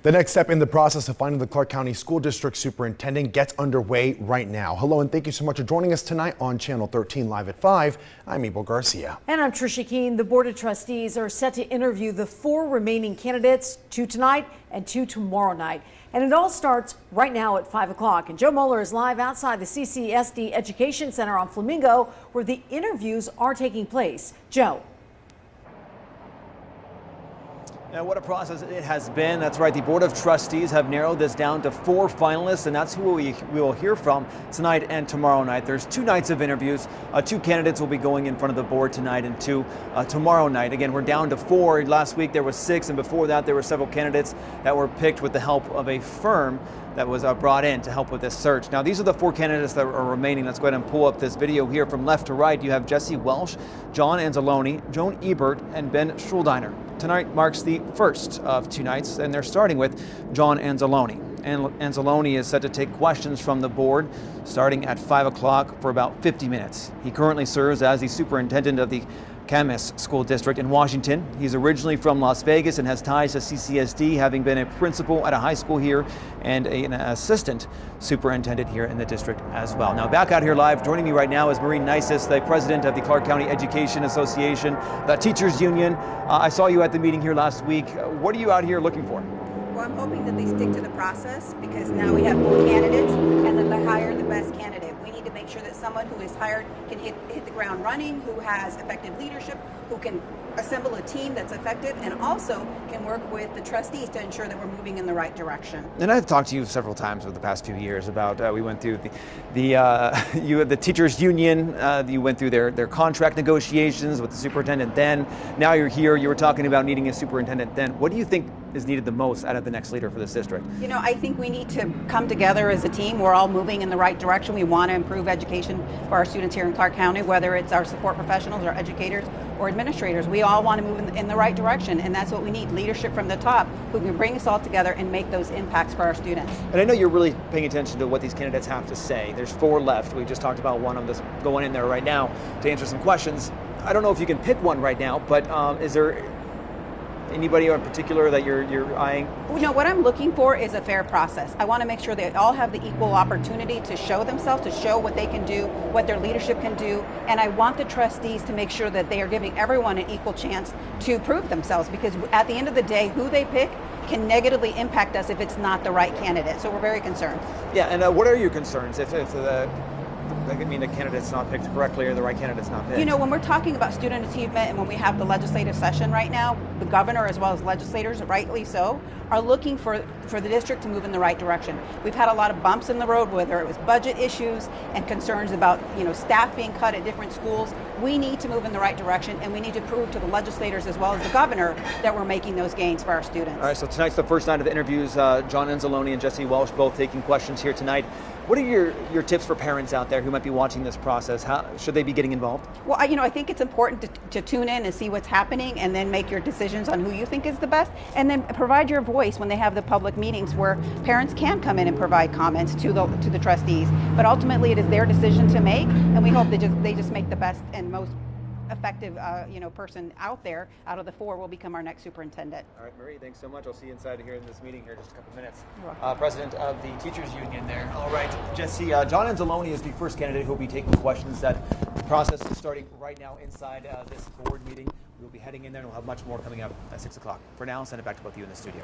The next step in the process of finding the Clark County School District Superintendent gets underway right now. Hello and thank you so much for joining us tonight on Channel 13 Live at 5. I'm Abel Garcia. And I'm Tricia Keene. The Board of Trustees are set to interview the 4 remaining candidates, 2 tonight and 2 tomorrow night. And it all starts right now at 5 o'clock. And Joe Moeller is live outside the CCSD Education Center on Flamingo, where the interviews are taking place. Joe. Now, what a process it has been. That's right. The Board of Trustees have narrowed this down to 4 finalists, and that's who we will hear from tonight and tomorrow night. There's 2 nights of interviews. 2 candidates will be going in front of the board tonight and 2 tomorrow night. Again, we're down to 4. Last week there was 6, and before that there were several candidates that were picked with the help of a firm that was brought in to help with this search. Now, these are the 4 candidates that are remaining. Let's go ahead and pull up this video here from left to right. You have Jesse Welsh, John Anzalone, Joan Ebert, and Ben Schuldiner. Tonight marks the first of 2 nights, and they're starting with John Anzalone. And Anzalone is set to take questions from the board starting at 5 o'clock for about 50 minutes. He currently serves as the superintendent of the Camas School District in Washington. He's originally from Las Vegas and has ties to CCSD, having been a principal at a high school here and an assistant superintendent here in the district as well. Now, back out here live, joining me right now is Maureen Nisus, the president of the Clark County Education Association, the teachers union. I saw you at the meeting here last week. What are you out here looking for? Well, I'm hoping that they stick to the process, because now we have 4 candidates and that they hire the best candidate. We need to make sure that someone who is hired can hit the ground running, who has effective leadership, who can assemble a team that's effective, and also can work with the trustees to ensure that we're moving in the right direction. And I've talked to you several times over the past few years about, we went through the teachers union, you went through their contract negotiations with the superintendent then. Now you're here, you were talking about needing a superintendent then. What do you think is needed the most out of the next leader for this district? You know, I think we need to come together as a team. We're all moving in the right direction. We want to improve education for our students here in Clark County, whether it's our support professionals or educators or administrators. We all want to move in the right direction, and that's what we need, leadership from the top who can bring us all together and make those impacts for our students. And I know you're really paying attention to what these candidates have to say. There's 4 left. We just talked about one of them going in there right now to answer some questions. I don't know if you can pick one right now, but is there anybody in particular that you're eyeing? You know, what I'm looking for is a fair process. I want to make sure they all have the equal opportunity to show themselves, to show what they can do, what their leadership can do, and I want the trustees to make sure that they are giving everyone an equal chance to prove themselves, because at the end of the day, who they pick can negatively impact us if it's not the right candidate. So we're very concerned. Yeah, and what are your concerns if the candidate's not picked correctly or the right candidate's not picked? You know, when we're talking about student achievement and when we have the legislative session right now, the governor as well as legislators, rightly so, are looking for the district to move in the right direction. We've had a lot of bumps in the road, whether it was budget issues and concerns about, you know, staff being cut at different schools. We need to move in the right direction, and we need to prove to the legislators as well as the governor that we're making those gains for our students. All right, so tonight's the first night of the interviews. John Anzalone and Jesse Welsh both taking questions here tonight. What are your tips for parents out there who might be watching this process? How should they be getting involved? Well, I think it's important to tune in and see what's happening, and then make your decisions on who you think is the best, and then provide your voice when they have the public meetings where parents can come in and provide comments to the trustees. But ultimately, it is their decision to make, and we hope they just make the best and most effective person out there. Out of the 4 will become our next superintendent. All right, Marie, thanks so much. I'll see you inside here in this meeting here in just a couple minutes. You're welcome. President of the teachers union there. All right, Jesse, John Anzalone is the first candidate who will be taking questions. That process is starting right now inside this board meeting. We'll be heading in there and we'll have much more coming up at 6 o'clock. For now, I'll send it back to both of you in the studio.